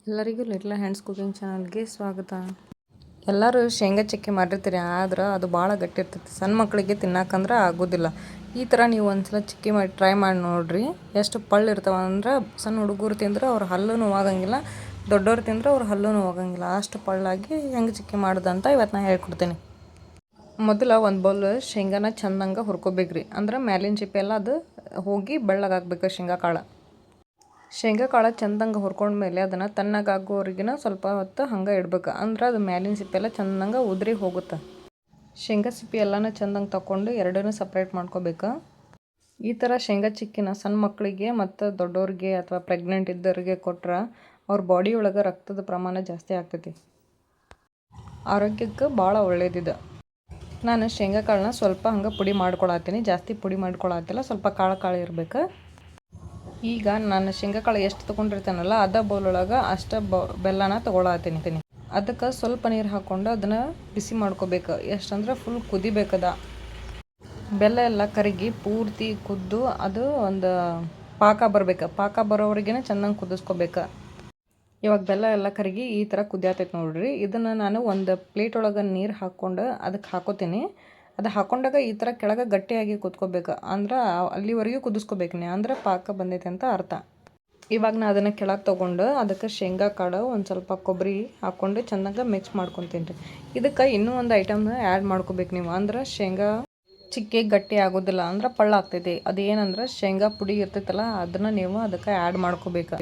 ಎಲ್ಲರಿಗೂ little hands cooking ಚಾನಲ್ಗೆ ಸ್ವಾಗತ. ಎಲ್ಲರೂ ಶೇಂಗಾ ಚಕ್ಕೆ ಮಾಡಿರ್ತೀರಿ, ಆದ್ರೆ ಅದು ಭಾಳ ಗಟ್ಟಿ ಇರ್ತೈತಿ. ಸಣ್ಣ ಮಕ್ಕಳಿಗೆ ತಿನ್ನಕ್ಕಂದ್ರೆ ಆಗೋದಿಲ್ಲ. ಈ ಥರ ನೀವು ಒಂದ್ಸಲ ಚಿಕ್ಕಿ ಮಾಡಿ ಟ್ರೈ ಮಾಡಿ ನೋಡಿರಿ. ಎಷ್ಟು ಪಳ್ಳು ಇರ್ತಾವೆ ಅಂದ್ರೆ ಸಣ್ಣ ಹುಡುಗರು ತಿಂದ್ರೆ ಅವ್ರ ಹಲ್ಲು ನೋವಾಗಂಗಿಲ್ಲ, ದೊಡ್ಡವ್ರು ತಿಂದ್ರೆ ಅವ್ರ ಹಲ್ಲು ನೋವಾಗಂಗಿಲ್ಲ. ಅಷ್ಟು ಪಳ್ಳಾಗಿ ಹೆಂಗೆ ಚಿಕ್ಕಿ ಮಾಡೋದಂತ ಇವತ್ತು ನಾನು ಹೇಳ್ಕೊಡ್ತೀನಿ. ಮೊದಲ ಒಂದು ಬೌಲ್ ಶೇಂಗಾನ ಚೆಂದಂಗೆ ಹುರ್ಕೋಬೇಕ್ರಿ. ಅಂದ್ರೆ ಮ್ಯಾಲಿನ ಚಿಪ್ಪೆ ಎಲ್ಲ ಅದು ಹೋಗಿ ಬೆಳ್ಳಗಾಗಬೇಕು. ಶೇಂಗಾ ಕಾಳು ಚೆಂದಂಗೆ ಹುರ್ಕೊಂಡ್ಮೇಲೆ ಅದನ್ನು ತಣ್ಣಗಾಗೋವರೆಗಿನ ಸ್ವಲ್ಪ ಹೊತ್ತು ಹಂಗೆ ಇಡ್ಬೇಕು. ಅಂದ್ರೆ ಅದು ಮ್ಯಾಲಿನ ಸಿಪ್ಪೆಲ್ಲ ಚೆಂದಂಗೆ ಉದುರಿ ಹೋಗುತ್ತೆ. ಶೇಂಗಾ ಸಿಪ್ಪೆ ಎಲ್ಲನೂ ಚೆಂದಂಗೆ ತಗೊಂಡು ಎರಡನ್ನೂ ಸಪ್ರೇಟ್ ಮಾಡ್ಕೋಬೇಕು. ಈ ಥರ ಶೇಂಗಾ ಚಿಕ್ಕಿನ ಸಣ್ಣ ಮಕ್ಕಳಿಗೆ ಮತ್ತು ದೊಡ್ಡವ್ರಿಗೆ ಅಥವಾ ಪ್ರೆಗ್ನೆಂಟ್ ಇದ್ದವ್ರಿಗೆ ಕೊಟ್ರೆ ಅವ್ರ ಬಾಡಿ ಒಳಗೆ ರಕ್ತದ ಪ್ರಮಾಣ ಜಾಸ್ತಿ ಆಗ್ತೈತಿ. ಆರೋಗ್ಯಕ್ಕೆ ಭಾಳ ಒಳ್ಳೇದಿದೆ. ನಾನು ಶೇಂಗಾ ಕಾಳನ್ನ ಸ್ವಲ್ಪ ಹಂಗೆ ಪುಡಿ ಮಾಡ್ಕೊಳತ್ತೀನಿ. ಜಾಸ್ತಿ ಪುಡಿ ಮಾಡ್ಕೊಳತ್ತಿಲ್ಲ, ಸ್ವಲ್ಪ ಕಾಳು ಇರಬೇಕು. ಈಗ ನಾನು ಶೇಂಗಾ ಕಾಳು ಎಷ್ಟು ತೊಗೊಂಡಿರ್ತೇನಲ್ಲ ಅದ ಬೌಲೊಳಗೆ ಅಷ್ಟು ಬೆಲ್ಲನ ತೊಗೊಳತ್ತೀನಿ. ಅದಕ್ಕೆ ಸ್ವಲ್ಪ ನೀರು ಹಾಕ್ಕೊಂಡು ಅದನ್ನು ಬಿಸಿ ಮಾಡ್ಕೋಬೇಕು. ಎಷ್ಟಂದ್ರೆ ಫುಲ್ ಕುದಿಬೇಕದ. ಬೆಲ್ಲ ಎಲ್ಲ ಕರಗಿ ಪೂರ್ತಿ ಕುದ್ದು ಅದು ಒಂದು ಪಾಕ ಬರಬೇಕು. ಪಾಕ ಬರೋವರೆಗೆ ಚೆಂದಂಗೆ ಕುದಿಸ್ಕೋಬೇಕು. ಇವಾಗ ಬೆಲ್ಲ ಎಲ್ಲ ಕರಗಿ ಈ ಥರ ಕುದಿಯತೈತೆ ನೋಡ್ರಿ. ಇದನ್ನು ನಾನು ಒಂದು ಪ್ಲೇಟ್ ಒಳಗೆ ನೀರು ಹಾಕ್ಕೊಂಡು ಅದಕ್ಕೆ ಹಾಕೋತೀನಿ. ಅದು ಹಾಕೊಂಡಾಗ ಈ ಥರ ಕೆಳಗೆ ಗಟ್ಟಿಯಾಗಿ ಕುದ್ಕೋಬೇಕು. ಅಂದ್ರೆ ಅಲ್ಲಿವರೆಗೂ ಕುದಿಸ್ಕೋಬೇಕು ಅಂದ್ರೆ ಪಾಕ ಬಂದೈತೆ ಅಂತ ಅರ್ಥ. ಇವಾಗ ನಾನು ಅದನ್ನು ಕೆಳಗೆ ತೊಗೊಂಡು ಅದಕ್ಕೆ ಶೇಂಗಾ ಕಾಳು ಒಂದು ಸ್ವಲ್ಪ ಕೊಬ್ಬರಿ ಹಾಕ್ಕೊಂಡು ಚೆಂದಂಗೆ ಮಿಕ್ಸ್ ಮಾಡ್ಕೊತೀನಿ ರೀ. ಇದಕ್ಕೆ ಇನ್ನೂ ಒಂದು ಐಟಮ್ನ ಆ್ಯಡ್ ಮಾಡ್ಕೋಬೇಕು ನೀವು. ಅಂದ್ರೆ ಶೇಂಗಾ ಚಿಕ್ಕಿ ಗಟ್ಟಿ ಆಗೋದಿಲ್ಲ, ಅಂದ್ರೆ ಪಳ್ಳಾಗ್ತೈತಿ. ಅದೇನಂದ್ರೆ ಶೇಂಗಾ ಪುಡಿ ಇರ್ತೈತಲ್ಲ ಅದನ್ನು ನೀವು ಅದಕ್ಕೆ ಆ್ಯಡ್ ಮಾಡ್ಕೋಬೇಕು.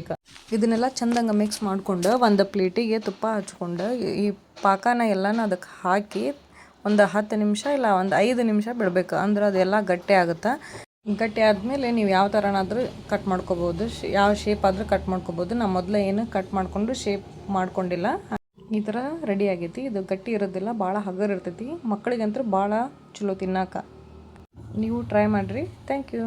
ಇದನ್ನೆಲ್ಲ ಚೆಂದಂಗೆ ಮಿಕ್ಸ್ ಮಾಡಿಕೊಂಡು ಒಂದು ಪ್ಲೇಟಿಗೆ ತುಪ್ಪ ಹಚ್ಕೊಂಡು ಈ ಪಾಕನ ಎಲ್ಲನೂ ಅದಕ್ಕೆ ಹಾಕಿ ಒಂದು 10 ನಿಮಿಷ ಇಲ್ಲ ಒಂದು 5 ನಿಮಿಷ ಬಿಡಬೇಕು. ಅಂದ್ರೆ ಅದೆಲ್ಲ ಗಟ್ಟಿ ಆಗುತ್ತೆ. ಗಟ್ಟಿ ಆದಮೇಲೆ ನೀವು ಯಾವ ಥರನಾದರೂ ಕಟ್ ಮಾಡ್ಕೋಬೋದು, ಯಾವ ಶೇಪ್ ಆದರೂ ಕಟ್ ಮಾಡ್ಕೋಬೋದು. ನಾನು ಮೊದಲೇ ಏನು ಕಟ್ ಮಾಡಿಕೊಂಡು ಶೇಪ್ ಮಾಡ್ಕೊಂಡಿಲ್ಲ. ಈ ಥರ ರೆಡಿ ಆಗೈತಿ. ಇದು ಗಟ್ಟಿ ಇರೋದಿಲ್ಲ, ಭಾಳ ಹಗರ್ ಇರ್ತೈತಿ. ಮಕ್ಕಳಿಗಂತೂ ಭಾಳ ಚಲೋ ತಿನ್ನೋಕೆ. ನೀವು ಟ್ರೈ ಮಾಡಿರಿ. Thank you.